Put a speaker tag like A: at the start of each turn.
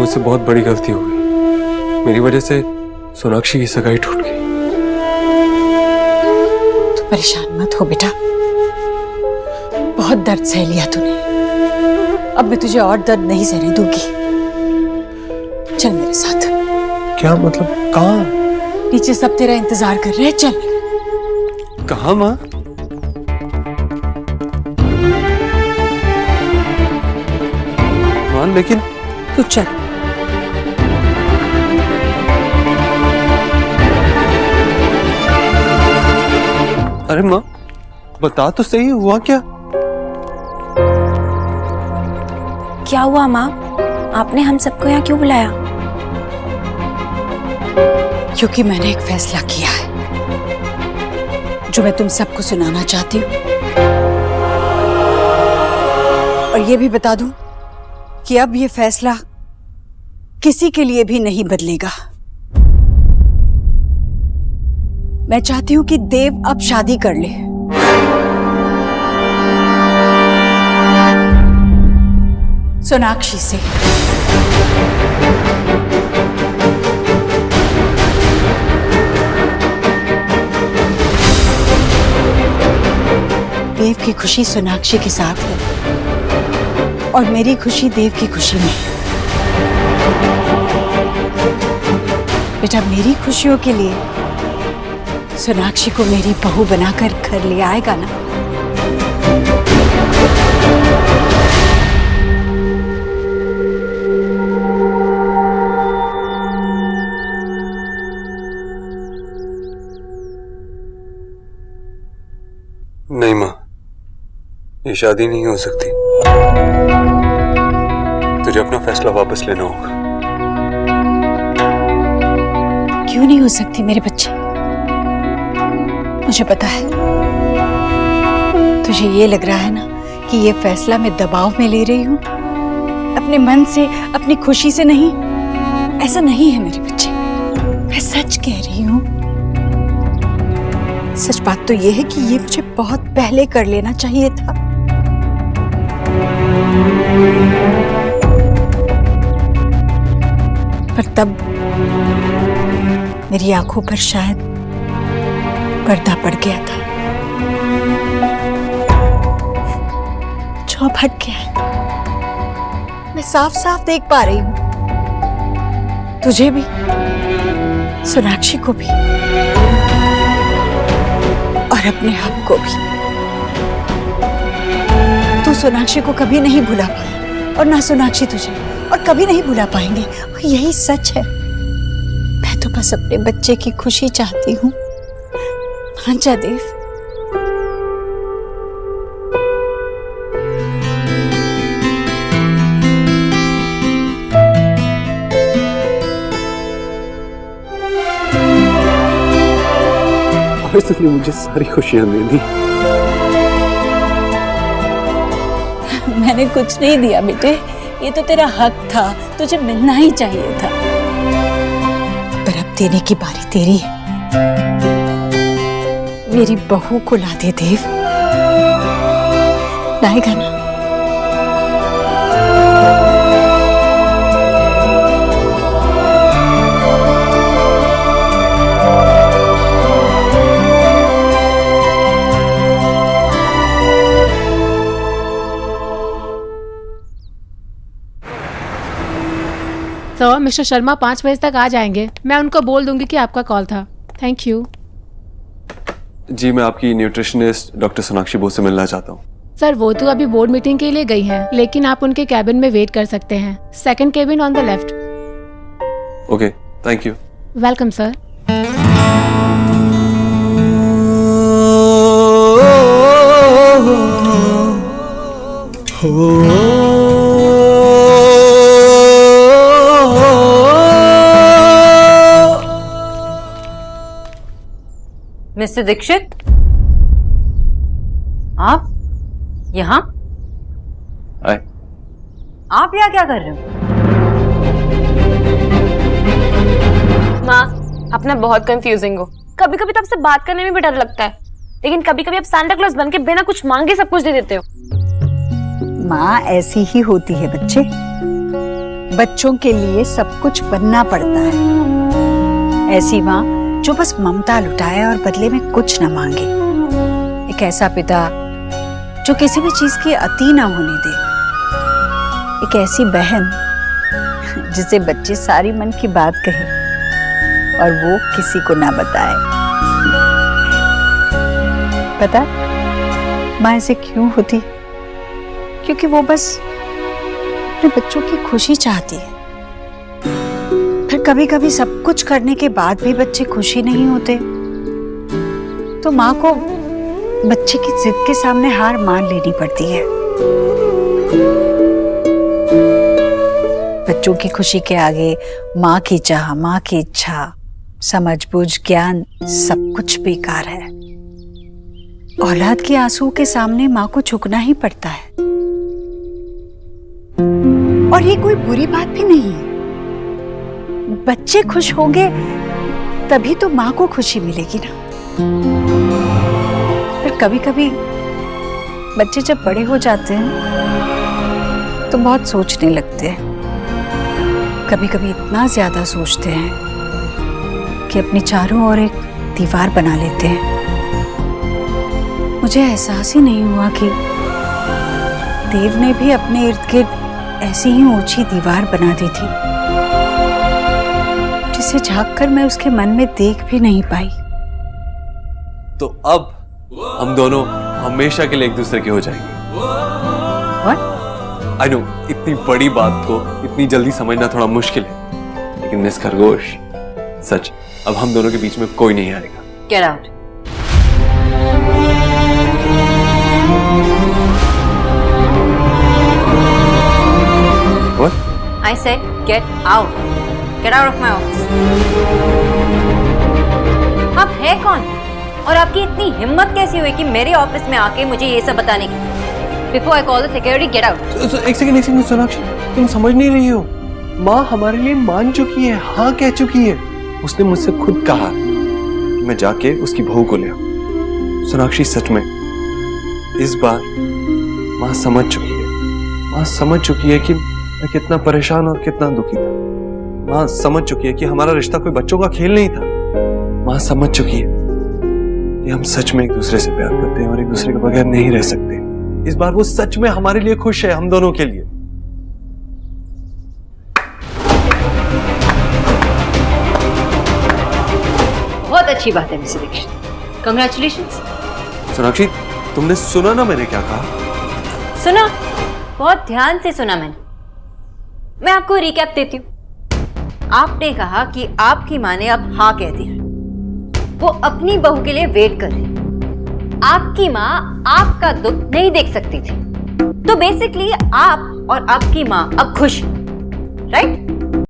A: मुझसे बहुत बड़ी गलती हो गई। मेरी वजह से सोनाक्षी की सगाई टूट गई।
B: तू परेशान मत हो बेटा, बहुत दर्द सह लिया तूने, अब मैं तुझे और दर्द नहीं सहने दूंगी। चल मेरे साथ।
A: क्या मतलब? कहाँ?
B: नीचे सब तेरा इंतजार कर रहे हैं, चल।
A: कहाँ माँ? माँ लेकिन
B: तू चल।
A: अरे माँ बता तो सही, हुआ क्या?
C: क्या हुआ माँ? आपने हम सबको यहाँ क्यों बुलाया?
B: क्योंकि मैंने एक फैसला किया है जो मैं तुम सबको सुनाना चाहती हूँ, और ये भी बता दूं कि अब ये फैसला किसी के लिए भी नहीं बदलेगा। मैं चाहती हूं कि देव अब शादी कर ले। सोनाक्षी से। देव की खुशी सोनाक्षी के साथ है और मेरी खुशी देव की खुशी में। बेटा, मेरी खुशियों के लिए सोनाक्षी को मेरी बहू बनाकर घर ले आएगा ना?
A: नहीं माँ, ये शादी नहीं हो सकती। तुझे अपना फैसला वापस लेना होगा।
B: क्यों नहीं हो सकती मेरे बच्चे? मुझे पता है तुझे ये लग रहा है ना कि ये फैसला मैं दबाव में ले रही हूं, अपने मन से, अपनी खुशी से नहीं। ऐसा नहीं है मेरे बच्चे, मैं सच कह रही हूं। सच बात तो ये है कि ये मुझे बहुत पहले कर लेना चाहिए था। पर तब मेरी आंखों पर शायद पर्दा पड़ गया था, जो हट गया है। मैं साफ साफ देख पा रही हूं, तुझे भी, सोनाक्षी को भी, और अपने आप को भी। तू सोनाक्षी को कभी नहीं भुला पाया और ना सोनाक्षी तुझे, और कभी नहीं भुला पाएंगे। और यही सच है। मैं तो बस अपने बच्चे की खुशी चाहती हूँ। हाँ जा देव।
A: आज तुमने मुझे सारी खुशियां दे दी।
B: मैंने कुछ नहीं दिया बेटे, ये तो तेरा हक था, तुझे मिलना ही चाहिए था। पर अब देने की बारी तेरी है। मेरी बहू को ला दे देव, लाएगा ना?
D: तो मिस्टर शर्मा 5 बजे तक आ जाएंगे। मैं उनको बोल दूंगी कि आपका कॉल था। Thank you.
A: जी, मैं आपकी न्यूट्रिशनिस्ट डॉक्टर सोनाक्षी बोस से मिलना चाहता हूँ।
D: सर, वो तो अभी बोर्ड मीटिंग के लिए गई हैं, लेकिन आप उनके कैबिन में वेट कर सकते हैं। Second cabin on the left.
A: Okay, thank you.
D: Welcome sir.
E: Mister Dikshit, आप यहाँ?
A: आए।
E: आप यहाँ क्या कर रहे हो?
C: माँ, अपना बहुत कंफ्यूजिंग हो। कभी कभी तो आपसे बात करने में भी डर लगता है, लेकिन कभी कभी आप सांता क्लॉज बन के बिना कुछ मांगे सब कुछ दे देते हो।
B: माँ ऐसी ही होती है बच्चे। बच्चों के लिए सब कुछ बनना पड़ता है। ऐसी माँ जो बस ममता लुटाए और बदले में कुछ न मांगे। एक ऐसा पिता जो किसी भी चीज की अति ना होने दे। एक ऐसी बहन जिसे बच्चे सारी मन की बात कहे और वो किसी को ना बताए। पता माँ ऐसे क्यों होती? क्योंकि वो बस अपने बच्चों की खुशी चाहती है। फिर कभी कभी सब कुछ करने के बाद भी बच्चे खुशी नहीं होते तो माँ को बच्चे की जिद के सामने हार मान लेनी पड़ती है। बच्चों की खुशी के आगे माँ की चाह, माँ की इच्छा, समझ बूझ, ज्ञान सब कुछ बेकार है। औलाद के आंसू के सामने माँ को झुकना ही पड़ता है। और ये कोई बुरी बात भी नहीं है। बच्चे खुश होंगे तभी तो माँ को खुशी मिलेगी ना। पर कभी कभी बच्चे जब बड़े हो जाते हैं तो बहुत सोचने लगते हैं। कभी कभी इतना ज्यादा सोचते हैं कि अपने चारों ओर एक दीवार बना लेते हैं। मुझे एहसास ही नहीं हुआ कि देव ने भी अपने इर्द गिर्द ऐसी ही ऊंची दीवार बना दी थी जिसे झांककर मैं उसके मन में देख भी नहीं पाई।
A: तो अब हम दोनों हमेशा के लिए एक दूसरे के हो जाएंगे। आई नो इतनी बड़ी बात को इतनी जल्दी समझना थोड़ा मुश्किल है, लेकिन मिस खरगोश सच, अब हम दोनों के बीच में कोई नहीं आएगा।
E: Get out.
A: What?
E: I said get out. Get out of my office. आप है कौन और आपकी इतनी हिम्मत कैसी हुई कि मेरे ऑफिस में आके मुझे ये सब बताने की? Before I call the security, get out.
A: एक सेकंड सोनाक्षी, तुम समझ नहीं रही हो। माँ हमारे लिए मान चुकी है, हाँ कह चुकी है। उसने मुझसे खुद कहा कि मैं जाके उसकी बहू को ले आऊं। सोनाक्षी सच में इस बार माँ समझ चुकी है। माँ समझ चुकी है कि मैं कितना परेशान और कितना दुखी था। माँ समझ चुकी है कि हमारा रिश्ता कोई बच्चों का खेल नहीं था। माँ समझ चुकी है कि हम सच में एक दूसरे से प्यार करते हैं और एक दूसरे के बगैर नहीं रह सकते। इस बार वो सच में हमारे लिए खुश है, हम दोनों के लिए।
E: बहुत अच्छी बात है मिस्टर दीक्षित, कंग्रेचुलेशंस।
A: सोनाक्षी तुमने सुना ना मैंने क्या कहा?
E: सुना, बहुत ध्यान से सुना मैंने। मैं आपको रिकैप देती हूँ। आपने कहा कि आपकी माँ ने अब हाँ कह दिया, वो अपनी बहू के लिए वेट कर रही। आपकी माँ आपका दुख नहीं देख सकती थी, तो बेसिकली आप और आपकी माँ अब खुश हैं, राइट?